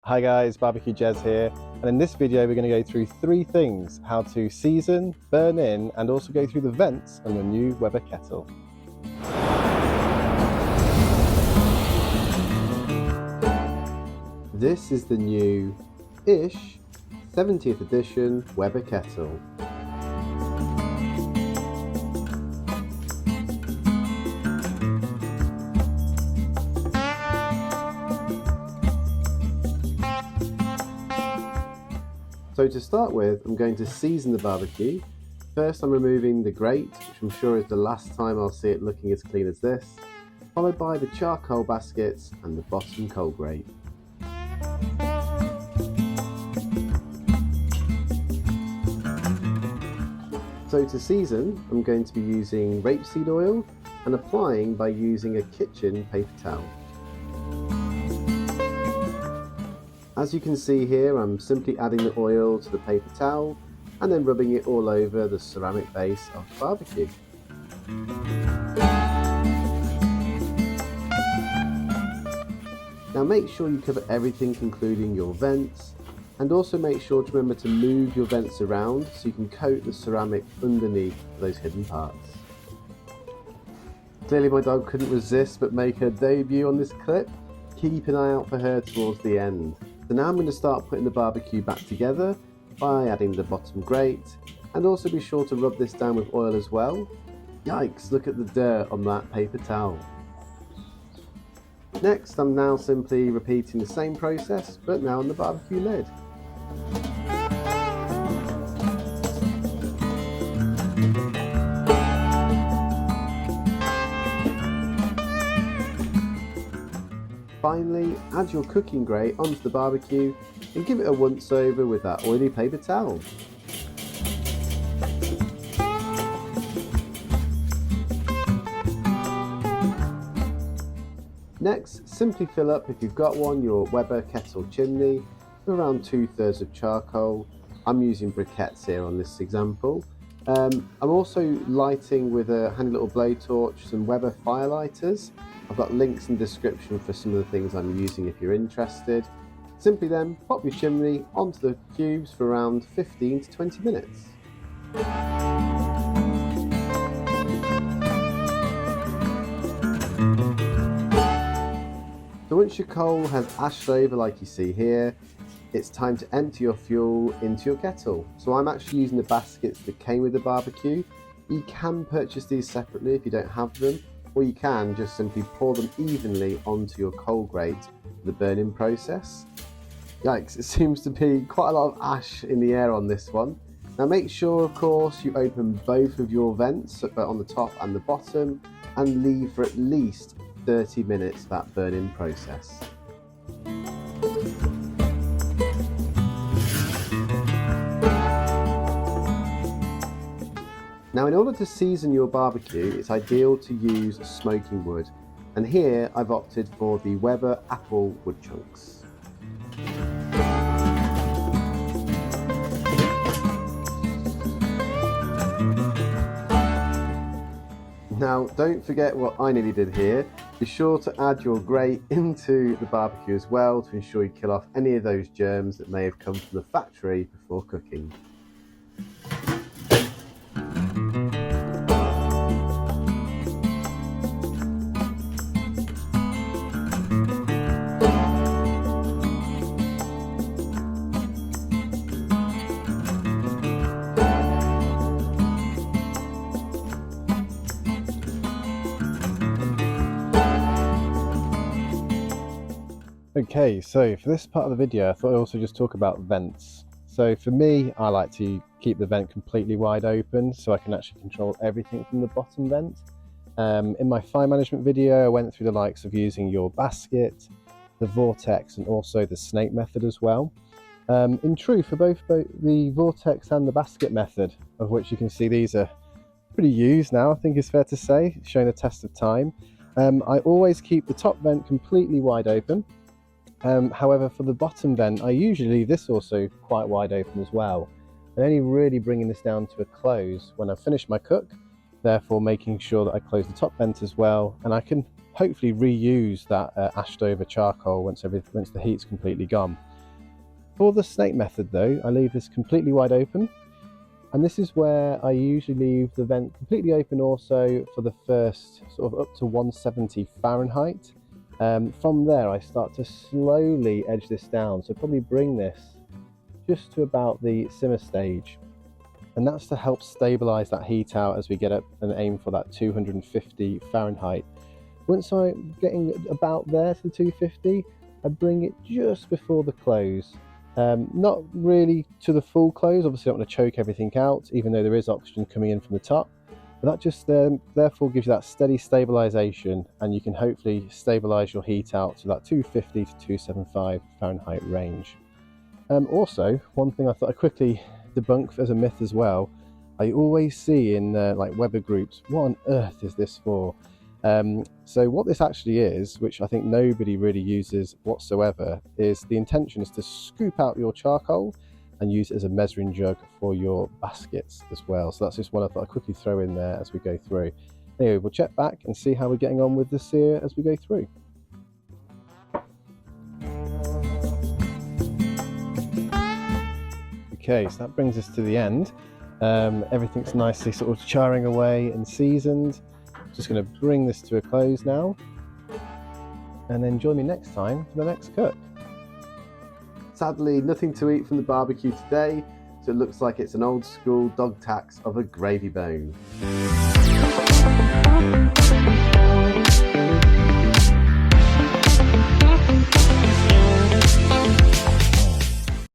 Hi guys, Barbecue Jez here, and in this video we're going to go through 3 things: how to season, burn in, and also go through the vents on your new Weber kettle. This is the new-ish 70th edition Weber kettle. So to start with, I'm going to season the barbecue. First I'm removing the grate, which I'm sure is the last time I'll see it looking as clean as this, followed by the charcoal baskets and the bottom coal grate. So to season, I'm going to be using rapeseed oil and applying by using a kitchen paper towel. As you can see here, I'm simply adding the oil to the paper towel and then rubbing it all over the ceramic base of the barbecue. Now make sure you cover everything including your vents, and also make sure to remember to move your vents around so you can coat the ceramic underneath those hidden parts. Clearly my dog couldn't resist but make her debut on this clip. Keep an eye out for her towards the end. So now I'm going to start putting the barbecue back together by adding the bottom grate, and also be sure to rub this down with oil as well. Yikes, look at the dirt on that paper towel. Next, I'm now simply repeating the same process, but now on the barbecue lid. Finally, add your cooking grate onto the barbecue and give it a once over with that oily paper towel. Next, simply fill up, if you've got one, your Weber kettle chimney with around 2/3 of charcoal. I'm using briquettes here on this example. I'm also lighting with a handy little blowtorch some Weber firelighters. I've got links in the description for some of the things I'm using if you're interested. Simply then pop your chimney onto the cubes for around 15 to 20 minutes. So once your coal has ashed over like you see here, it's time to empty your fuel into your kettle. So I'm actually using the baskets that came with the barbecue. You can purchase these separately if you don't have them, or you can just simply pour them evenly onto your coal grate for the burning process. Yikes, it seems to be quite a lot of ash in the air on this one. Now make sure, of course, you open both of your vents, but on the top and the bottom, and leave for at least 30 minutes that burning process. Now in order to season your barbecue, it's ideal to use smoking wood, and here I've opted for the Weber apple wood chunks. Now don't forget what I nearly did here. Be sure to add your grate into the barbecue as well to ensure you kill off any of those germs that may have come from the factory before cooking. Okay, so for this part of the video I thought I'd also just talk about vents. So for me, I like to keep the vent completely wide open so I can actually control everything from the bottom vent. In my fire management video I went through the likes of using your basket, the vortex, and also the snake method as well. In truth, for both the vortex and the basket method, of which you can see these are pretty used now, I think it's fair to say, showing the test of time, I always keep the top vent completely wide open. However, for the bottom vent, I usually leave this also quite wide open as well, and only really bringing this down to a close when I've finished my cook, therefore making sure that I close the top vent as well, and I can hopefully reuse that ashed over charcoal once the heat's completely gone. For the snake method though, I leave this completely wide open, and this is where I usually leave the vent completely open also for the first sort of up to 170 Fahrenheit. From there I start to slowly edge this down, so probably bring this just to about the simmer stage, and that's to help stabilize that heat out as we get up and aim for that 250 Fahrenheit. Once I'm getting about there to the 250, I bring it just before the close. Not really to the full close, obviously I don't want to choke everything out, even though there is oxygen coming in from the top. But that just therefore gives you that steady stabilization, and you can hopefully stabilize your heat out to that 250 to 275 Fahrenheit range. Also, one thing I thought I'd quickly debunk as a myth as well, I always see in like Weber groups, what on earth is this for? So what this actually is, which I think nobody really uses whatsoever, is the intention is to scoop out your charcoal and use it as a measuring jug for your baskets as well. So that's just one I thought I'd quickly throw in there as we go through. Anyway, we'll check back and see how we're getting on with the sear as we go through. Okay, so that brings us to the end. Everything's nicely sort of charring away and seasoned. Just going to bring this to a close now, and then join me next time for the next cook. Sadly, nothing to eat from the barbecue today, so it looks like it's an old school dog tax of a gravy bone.